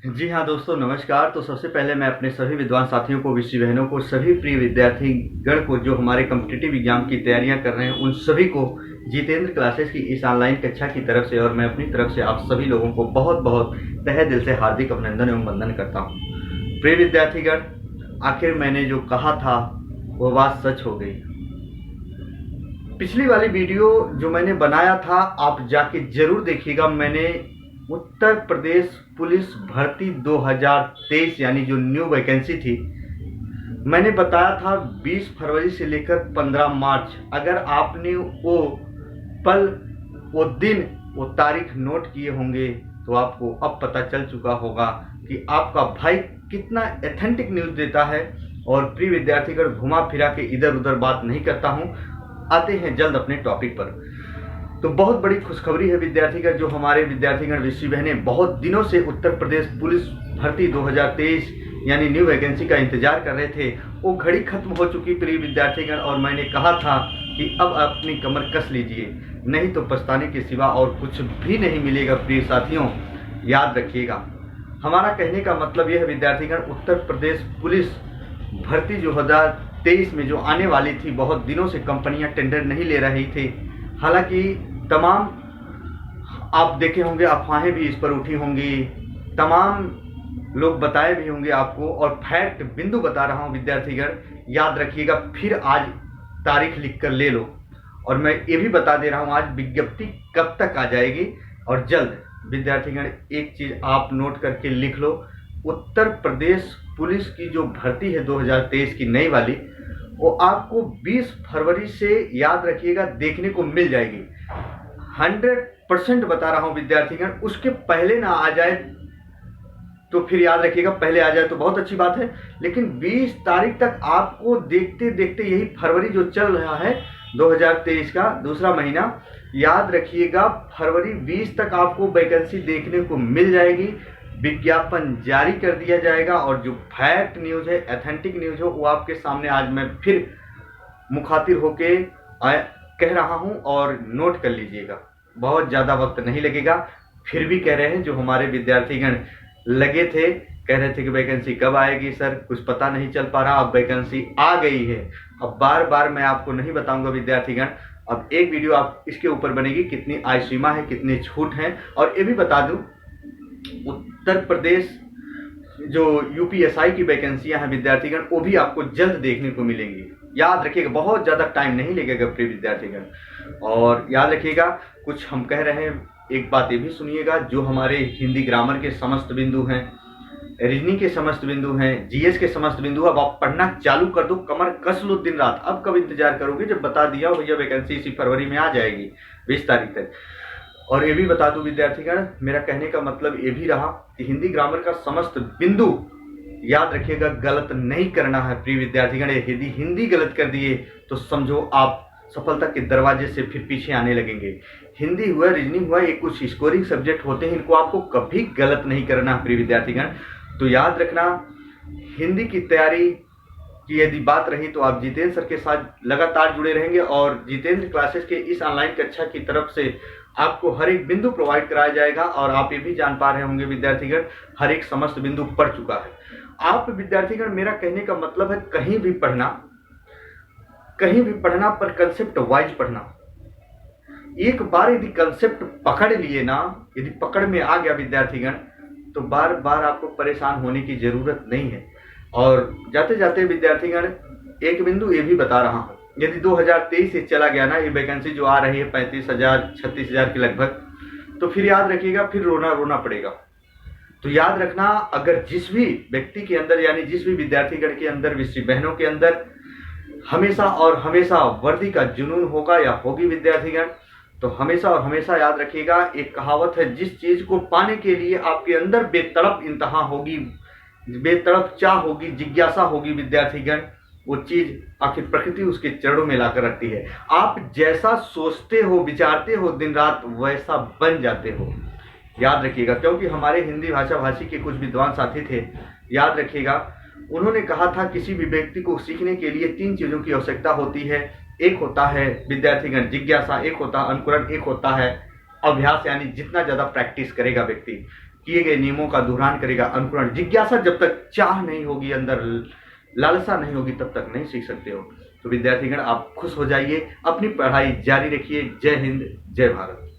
जी हाँ दोस्तों, नमस्कार। तो सबसे पहले मैं अपने सभी विद्वान साथियों को, विषय बहनों को, सभी प्रिय विद्यार्थी गण को जो हमारे कॉम्पिटिटिव एग्जाम की तैयारियां कर रहे हैं, उन सभी को जितेंद्र क्लासेस की इस ऑनलाइन कक्षा की तरफ से और मैं अपनी तरफ से आप सभी लोगों को बहुत बहुत तहे दिल से हार्दिक अभिनंदन एवं वंदन करता हूँ। प्रिय विद्यार्थीगण, आखिर मैंने जो कहा था वो बात सच हो गई। पिछली वाली वीडियो जो मैंने बनाया था आप जाके जरूर देखिएगा। मैंने उत्तर प्रदेश पुलिस भर्ती 2023 यानी जो न्यू वैकेंसी थी, मैंने बताया था 20 फरवरी से लेकर 15 मार्च। अगर आपने वो पल, वो दिन, वो तारीख नोट किए होंगे तो आपको अब पता चल चुका होगा कि आपका भाई कितना एथेंटिक न्यूज़ देता है। और प्रिय विद्यार्थीगण, घुमा फिरा के इधर उधर बात नहीं करता हूँ। आते हैं जल्द अपने टॉपिक पर। तो बहुत बड़ी खुशखबरी है विद्यार्थीगण, जो हमारे विद्यार्थीगण विषय बहनें बहुत दिनों से उत्तर प्रदेश पुलिस भर्ती 2023 यानी न्यू वैकेंसी का इंतजार कर रहे थे, वो घड़ी खत्म हो चुकी प्रिय विद्यार्थीगण। और मैंने कहा था कि अब अपनी कमर कस लीजिए, नहीं तो पछताने के सिवा और कुछ भी नहीं मिलेगा। प्रिय साथियों, याद रखिएगा, हमारा कहने का मतलब यह है विद्यार्थीगण, उत्तर प्रदेश पुलिस भर्ती 2023 में जो आने वाली थी, बहुत दिनों से कंपनियां टेंडर नहीं ले रही थी। हालांकि तमाम आप देखे होंगे, अफवाहें भी इस पर उठी होंगी, तमाम लोग बताए भी होंगे आपको, और फैक्ट बिंदु बता रहा हूं विद्यार्थीगण, याद रखिएगा। फिर आज तारीख लिख कर ले लो। और मैं ये भी बता दे रहा हूं आज विज्ञप्ति कब तक आ जाएगी। और जल्द विद्यार्थीगण, एक चीज आप नोट करके लिख लो, उत्तर प्रदेश पुलिस की जो भर्ती है 2023 की नई वाली, वो आपको 20 फरवरी से, याद रखिएगा, देखने को मिल जाएगी। 100% बता रहा हूं विद्यार्थीगण। उसके पहले ना आ जाए तो फिर याद रखिएगा, पहले आ जाए तो बहुत अच्छी बात है, लेकिन 20 तारीख तक आपको देखते देखते, यही फरवरी जो चल रहा है 2023 का दूसरा महीना, याद रखिएगा फरवरी 20 तक आपको वैकेंसी देखने को मिल जाएगी। विज्ञापन जारी कर दिया जाएगा और जो फैक्ट न्यूज़ है, एथेंटिक न्यूज़ है, वो आपके सामने आज मैं फिर मुखातिब होके कह रहा हूं, और नोट कर लीजिएगा। बहुत ज़्यादा वक्त नहीं लगेगा। फिर भी कह रहे हैं, जो हमारे विद्यार्थीगण लगे थे, कह रहे थे कि वैकेंसी कब आएगी सर, कुछ पता नहीं चल पा रहा। अब वैकेंसी आ गई है। अब बार बार मैं आपको नहीं बताऊंगा विद्यार्थीगण, अब एक वीडियो आप इसके ऊपर बनेगी, कितनी आय सीमा है, कितने छूट हैं। और ये भी बता दूं, उत्तर प्रदेश जो यूपीएसआई की वैकेंसियां हैं विद्यार्थीगण, वो भी आपको जल्द देखने को मिलेंगी। याद रखिएगा, बहुत ज़्यादा टाइम नहीं लगेगा प्रिय विद्यार्थीगण। और याद रखिएगा, कुछ हम कह रहे हैं, एक बात ये भी सुनिएगा, जो हमारे हिंदी ग्रामर के समस्त बिंदु हैं, रीजनिंग के समस्त बिंदु हैं, जीएस के समस्त बिंदु, अब आप पढ़ना चालू कर दो, कमर कस लो दिन रात। अब कब इंतजार करोगे, जब बता दिया हो भैया वैकेंसी इसी फरवरी में आ जाएगी 20 तारीख तक। और ये भी बता दूं विद्यार्थीगण, मेरा कहने का मतलब ये भी रहा कि हिंदी ग्रामर का समस्त बिंदु, याद रखिएगा, गलत नहीं करना है प्रिय विद्यार्थीगण। यदि हिंदी गलत कर दिए तो समझो आप सफलता के दरवाजे से फिर पीछे आने लगेंगे। हिंदी हुआ, रीजनिंग हुआ, ये कुछ स्कोरिंग सब्जेक्ट होते हैं, इनको आपको कभी गलत नहीं करना प्रिय विद्यार्थीगण। तो याद रखना, हिंदी की तैयारी की यदि बात रही तो आप जितेंद्र सर के साथ लगातार जुड़े रहेंगे, और जितेंद्र क्लासेस के इस ऑनलाइन कक्षा की तरफ से आपको हर एक बिंदु प्रोवाइड कराया जाएगा। और आप ये भी जान पा रहे होंगे विद्यार्थीगण, हर एक समस्त बिंदु पढ़ चुका है। आप विद्यार्थीगण, मेरा कहने का मतलब है, कहीं भी पढ़ना, कहीं भी पढ़ना, पर कंसेप्ट वाइज पढ़ना। एक बार यदि कंसेप्ट पकड़ लिए ना, यदि पकड़ में आ गया विद्यार्थीगण, तो बार बार आपको परेशान होने की जरूरत नहीं है। और जाते जाते विद्यार्थीगण, एक बिंदु ये भी बता रहा हूं, यदि 2023 से चला गया ना, ये वैकेंसी जो आ रही है 35,000 36,000 के लगभग, तो फिर याद रखिएगा, फिर रोना रोना पड़ेगा। तो याद रखना, अगर जिस भी व्यक्ति के अंदर, यानी जिस भी विद्यार्थीगण के अंदर, विषय बहनों के अंदर हमेशा और हमेशा वर्दी का जुनून होगा या होगी विद्यार्थीगण, तो हमेशा और हमेशा याद रखिएगा, एक कहावत है, जिस चीज को पाने के लिए आपके अंदर बेतड़प इंतहा होगी, बेतड़प चाह होगी, जिज्ञासा होगी विद्यार्थीगण, वो चीज आखिर प्रकृति उसके चरणों में लाकर रखती है। आप जैसा सोचते हो, विचारते हो दिन रात, वैसा बन जाते हो। याद रखिएगा, क्योंकि हमारे हिंदी भाषा भाषी के कुछ विद्वान साथी थे, याद रखिएगा, उन्होंने कहा था किसी भी व्यक्ति को सीखने के लिए 3 चीजों की आवश्यकता होती है। एक होता है विद्यार्थीगण जिज्ञासा, एक होता है अंकुरण, एक होता है अभ्यास, यानी जितना ज्यादा प्रैक्टिस करेगा व्यक्ति। किए गए नियमों का दोहरान करेगा, अनुकरण, जिज्ञासा जब तक चाह नहीं होगी, अंदर लालसा नहीं होगी, तब तक नहीं सीख सकते हो। तो विद्यार्थीगण, आप खुश हो जाइए, अपनी पढ़ाई जारी रखिए। जय हिंद, जय भारत।